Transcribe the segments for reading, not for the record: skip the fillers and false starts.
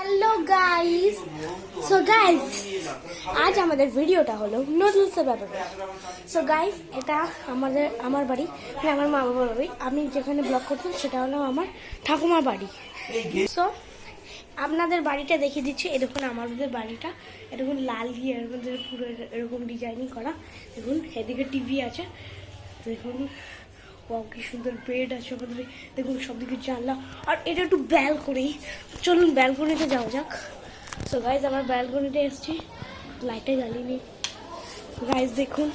Hello guys, so guys আজ আমাদের ভিডিওটা হলো নুডলসের ব্যাপারে। সো গাইস এটা আমার বাড়ি, মানে আমার মা বাবার বাড়ি। আমি যেখানে ব্লগ করতাম সেটা হলো আমার ঠাকুমার বাড়ি। সো আপনাদের বাড়িটা দেখিয়ে দিচ্ছি। এরকম আমাদের বাড়িটা এরকম লাল দিয়ে এর মধ্যে পুরো এরকম ডিজাইনিং করা। দেখুন এদিকে টিভি আছে, দেখুন কি সুন্দর বেড আছে আমাদের, দেখুন সবদিকে জানলা। আর এটা একটু ব্যালকনি, চলুন ব্যালকনিতে যাওয়া যাক। সো গাইজ আমার ব্যালকনিতে এসেছি, লাইটে জ্বালিনি। গাইজ দেখুন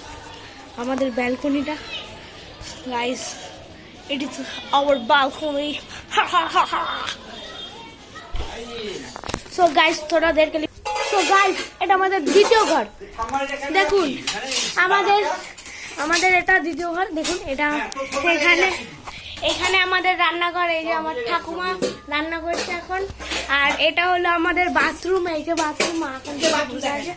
আমাদের ব্যালকনিটা। Guys it is our balcony. So guys थोड़ा देर के लिए। সো গাইজ এটা আমাদের দ্বিতীয় ঘর। দেখুন আমাদের এটা দ্বিতীয় ঘর। দেখুন এটা এখানে আমাদের রান্নাঘর। এই যে আমার ঠাকুমা রান্না করছে এখন। আর এটা হলো আমাদের বাথরুম। এই যে বাথরুম এখন আছে।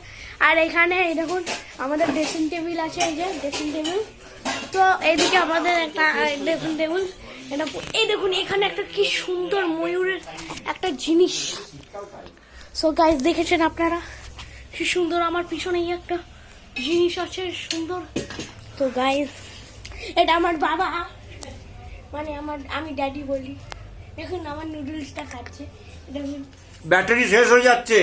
আর এখানে এই দেখুন আমাদের ড্রেসিং টেবিল আছে, এই যে ড্রেসিং টেবিল। তো এইদিকে আমাদের একটা ড্রেসিং টেবিল। এটা এই দেখুন এখানে একটা কি সুন্দর ময়ূরের একটা জিনিস। সো গাইস দেখেছেন আপনারা কি সুন্দর আমার পিছনেই একটা জিনিস আছে সুন্দর। তো গাইস এটা আমার বাবা, মানে আমি ড্যাডি বলি। দেখুন আমার নুডলসটা খাচ্ছে। দেখুন ব্যাটারি শেষ হয়ে যাচ্ছে,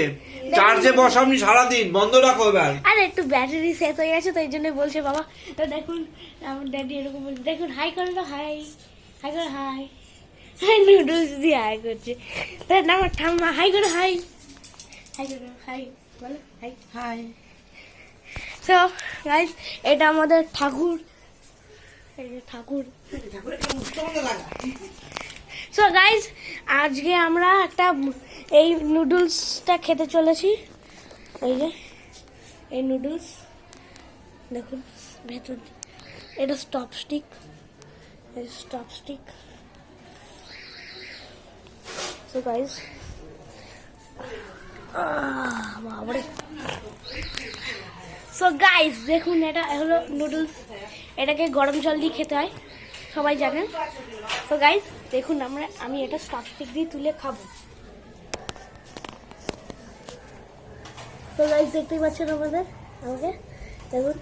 চার্জে বসাবনি সারাদিন, বন্ধ রাখো এবার। আরে একটু ব্যাটারি শেষ হয়ে গেছে তো এই জন্য বলছে বাবা। তো দেখুন আমার ড্যাডি এরকম বলছে, দেখুন হাই করে তো, হাই হাই করে, হাই হাই নুডলস দিয়ে হাই করছে। আমার ঠাম্মা হাই করে, হাই হাই করে, হাই বলো, হাই হাই। সো গাইস এটা আমাদের ঠাকুর, এই যে ঠাকুর। সো গাইস আজকে আমরা একটা এই নুডলসটা খেতে চলেছি। এই যে এই নুডলস দেখুন ভেতর, এটা স্টপস্টিক, স্টপস্টিক। সো গাইস বাবারে। সো গাইস দেখুন এটা হলো নুডলস, এটাকে গরম জল দিয়ে খেতে হয়, সবাই জানেন। তো গাইস দেখুন আমি এটা স্টপস্টিক দিয়ে তুলে খাবো। তো গাইস দেখতেই পাচ্ছেন আমাকে দেখুন।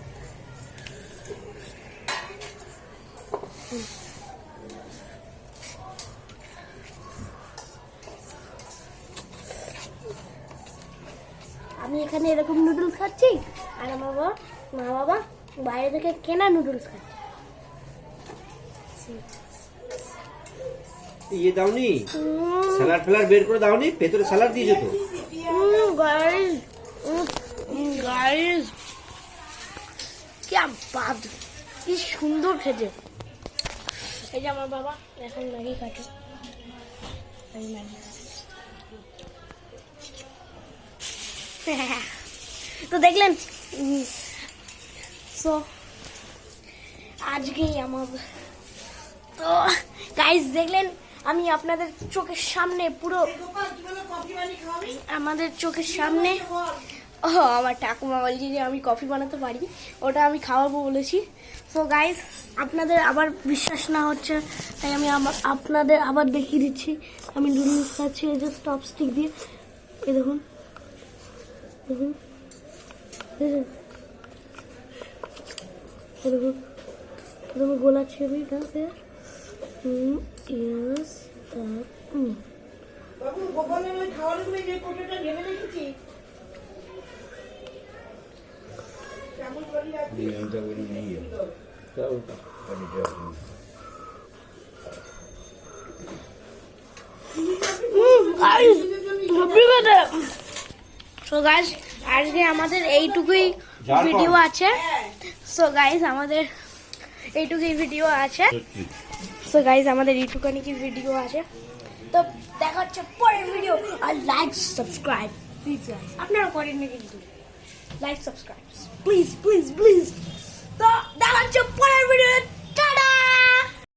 আমি এখানে এরকম নুডলস খাচ্ছি আর আমার মা বাবা বাইরে থেকে কেনা নুডলস খাচ্ছে। ইয়ে দাওনি, স্যালাড ফেলার বের করে দাওনি, ভেতরে স্যালাড দিয়েছো তো। গাইস কি বাদ, কি সুন্দর খেতে। এই যে আমার বাবা এখন ম্যাগি খাচ্ছে। তো দেখলেন। সো আজকেই তো গাইস দেখলেন আমি আপনাদের চোখের সামনে পুরো আমাদের চোখের সামনে আমার ঠাকুমা বলছি যে আমি কফি বানাতে পারি, ওটা আমি খাওয়াবো বলেছি। সো গাইস আপনাদের আবার বিশ্বাস না হচ্ছে তাই আমি আপনাদের আবার দেখিয়ে দিচ্ছি। আমি নুডলস খাচ্ছি এই যে স্টপস্টিক দিয়ে। এই দেখুন দেখুন দেখুন গোলা ছেড়ে আছে। ইয়েস বাবু গোপালের ওই খাবারগুলো যে কোটাটা ঢেলে রেখেছি। সো গাইস আজকে আমাদের এইটুকুই ভিডিও আছে। সো গাইস আমাদের এইটুকুই ভিডিও আছে। সো গাইস আমাদের এইটুকানি কি ভিডিও আছে। তো দেখা হচ্ছে পরের ভিডিও। আর লাইক সাবস্ক্রাইব প্লিজ গাইস, আপনারা করেন না কিন্তু like subscribe please please please. তো দেখা হচ্ছে পরের ভিডিও।